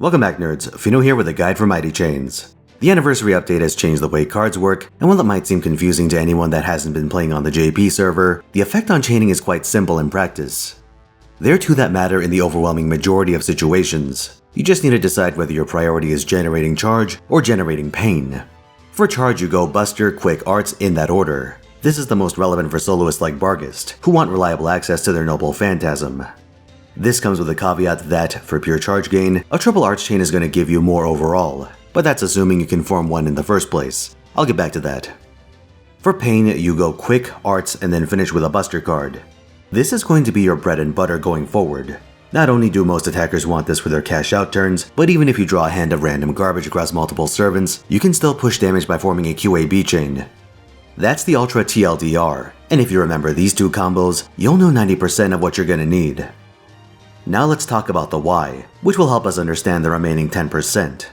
Welcome back, nerds. Fino here with a guide for Mighty Chains. The anniversary update has changed the way cards work, and while it might seem confusing to anyone that hasn't been playing on the JP server, the effect on chaining is quite simple in practice. There are two that matter in the overwhelming majority of situations. You just need to decide whether your priority is generating charge or generating pain. For charge, you go Buster, Quick, Arts in that order. This is the most relevant for soloists like Barghest, who want reliable access to their noble Phantasm. This comes with a caveat that, for pure charge gain, a triple arts chain is going to give you more overall, but that's assuming you can form one in the first place. I'll get back to that. For pain, you go Quick, Arts, and then finish with a Buster card. This is going to be your bread and butter going forward. Not only do most attackers want this for their cash out turns, but even if you draw a hand of random garbage across multiple servants, you can still push damage by forming a QAB chain. That's the Ultra TLDR, and if you remember these two combos, you'll know 90% of what you're going to need. Now let's talk about the why, which will help us understand the remaining 10%.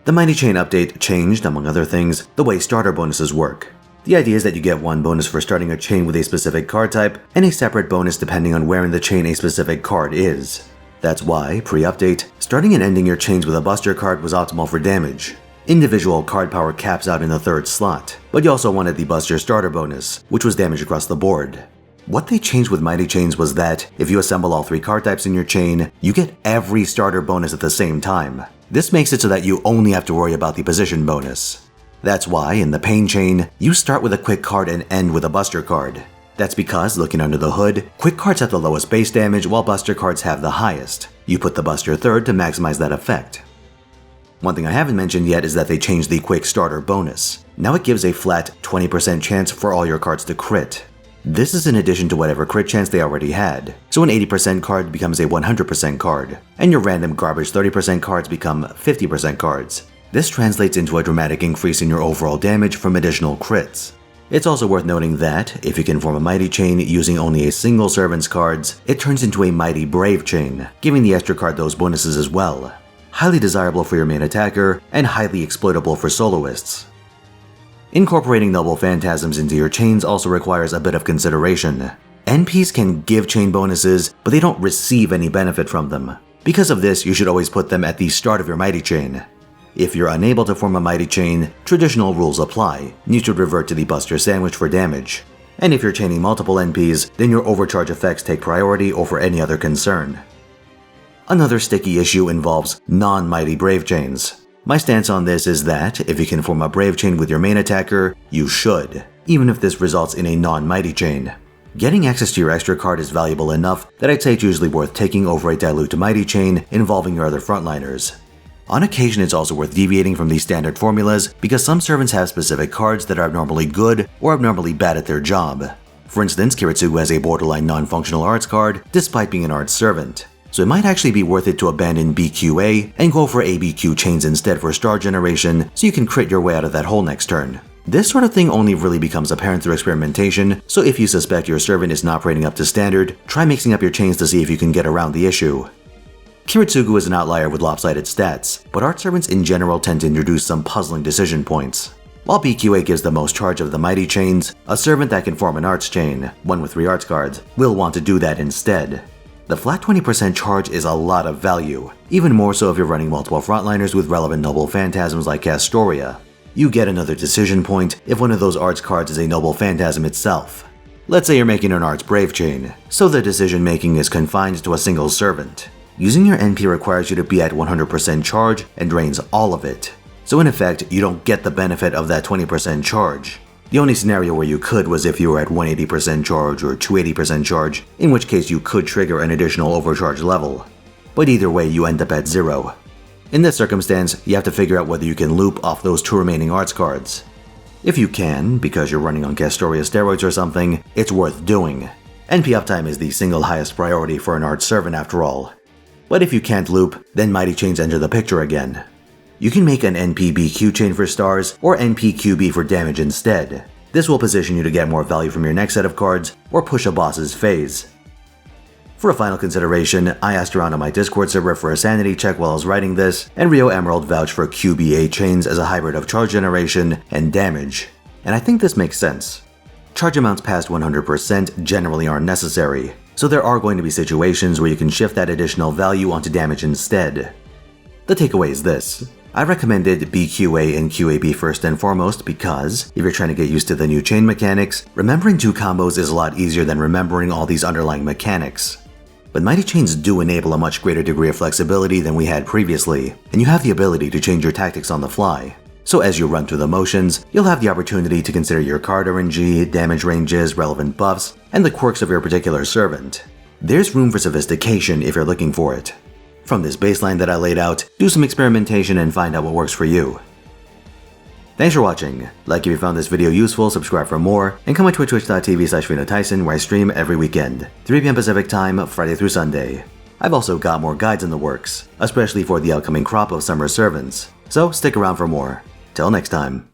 The Mighty Chain update changed, among other things, the way starter bonuses work. The idea is that you get one bonus for starting a chain with a specific card type, and a separate bonus depending on where in the chain a specific card is. That's why, pre-update, starting and ending your chains with a Buster card was optimal for damage. Individual card power caps out in the third slot, but you also wanted the Buster starter bonus, which was damage across the board. What they changed with Mighty Chains was that, if you assemble all three card types in your chain, you get every starter bonus at the same time. This makes it so that you only have to worry about the position bonus. That's why, in the Pain chain, you start with a Quick card and end with a Buster card. That's because, looking under the hood, Quick cards have the lowest base damage while Buster cards have the highest. You put the Buster third to maximize that effect. One thing I haven't mentioned yet is that they changed the Quick starter bonus. Now it gives a flat 20% chance for all your cards to crit. This is in addition to whatever crit chance they already had, so an 80% card becomes a 100% card, and your random garbage 30% cards become 50% cards. This translates into a dramatic increase in your overall damage from additional crits. It's also worth noting that, if you can form a Mighty Chain using only a single servant's cards, it turns into a Mighty Brave chain, giving the extra card those bonuses as well. Highly desirable for your main attacker, and highly exploitable for soloists. Incorporating noble phantasms into your chains also requires a bit of consideration. NPs can give chain bonuses, but they don't receive any benefit from them. Because of this, you should always put them at the start of your Mighty Chain. If you're unable to form a Mighty Chain, traditional rules apply. You should revert to the Buster Sandwich for damage. And if you're chaining multiple NPs, then your overcharge effects take priority over any other concern. Another sticky issue involves non-Mighty Brave chains. My stance on this is that, if you can form a Brave chain with your main attacker, you should, even if this results in a non-Mighty chain. Getting access to your extra card is valuable enough that I'd say it's usually worth taking over a dilute Mighty chain involving your other frontliners. On occasion, it's also worth deviating from these standard formulas because some servants have specific cards that are abnormally good or abnormally bad at their job. For instance, Kiritsugu has a borderline non-functional arts card despite being an arts servant. So it might actually be worth it to abandon BQA and go for ABQ chains instead for star generation so you can crit your way out of that hole next turn. This sort of thing only really becomes apparent through experimentation, so if you suspect your servant is not operating up to standard, try mixing up your chains to see if you can get around the issue. Kiritsugu is an outlier with lopsided stats, but art servants in general tend to introduce some puzzling decision points. While BQA gives the most charge of the Mighty Chains, a servant that can form an arts chain, one with 3 arts cards, will want to do that instead. The flat 20% charge is a lot of value, even more so if you're running multiple frontliners with relevant noble phantasms like Castoria. You get another decision point if one of those arts cards is a noble phantasm itself. Let's say you're making an arts brave chain, so the decision making is confined to a single servant. Using your NP requires you to be at 100% charge and drains all of it. So in effect, you don't get the benefit of that 20% charge. The only scenario where you could was if you were at 180% charge or 280% charge, in which case you could trigger an additional overcharge level. But either way, you end up at 0. In this circumstance, you have to figure out whether you can loop off those 2 remaining arts cards. If you can, because you're running on Castoria steroids or something, it's worth doing. NP uptime is the single highest priority for an arts servant after all. But if you can't loop, then Mighty Chains enter the picture again. You can make an NP-BQ chain for stars or NP-QB for damage instead. This will position you to get more value from your next set of cards or push a boss's phase. For a final consideration, I asked around on my Discord server for a sanity check while I was writing this, and Rio Emerald vouched for QBA chains as a hybrid of charge generation and damage. And I think this makes sense. Charge amounts past 100% generally aren't necessary, so there are going to be situations where you can shift that additional value onto damage instead. The takeaway is this. I recommended BQA and QAB first and foremost because, if you're trying to get used to the new chain mechanics, remembering 2 combos is a lot easier than remembering all these underlying mechanics. But Mighty Chains do enable a much greater degree of flexibility than we had previously, and you have the ability to change your tactics on the fly. So as you run through the motions, you'll have the opportunity to consider your card RNG, damage ranges, relevant buffs, and the quirks of your particular servant. There's room for sophistication if you're looking for it. From this baseline that I laid out, do some experimentation and find out what works for you. Thanks for watching. Like if you found this video useful, subscribe for more, and come on to twitch.tv/Finotaisen where I stream every weekend, 3 p.m. Pacific time, Friday through Sunday. I've also got more guides in the works, especially for the upcoming crop of summer servants, so stick around for more. Till next time.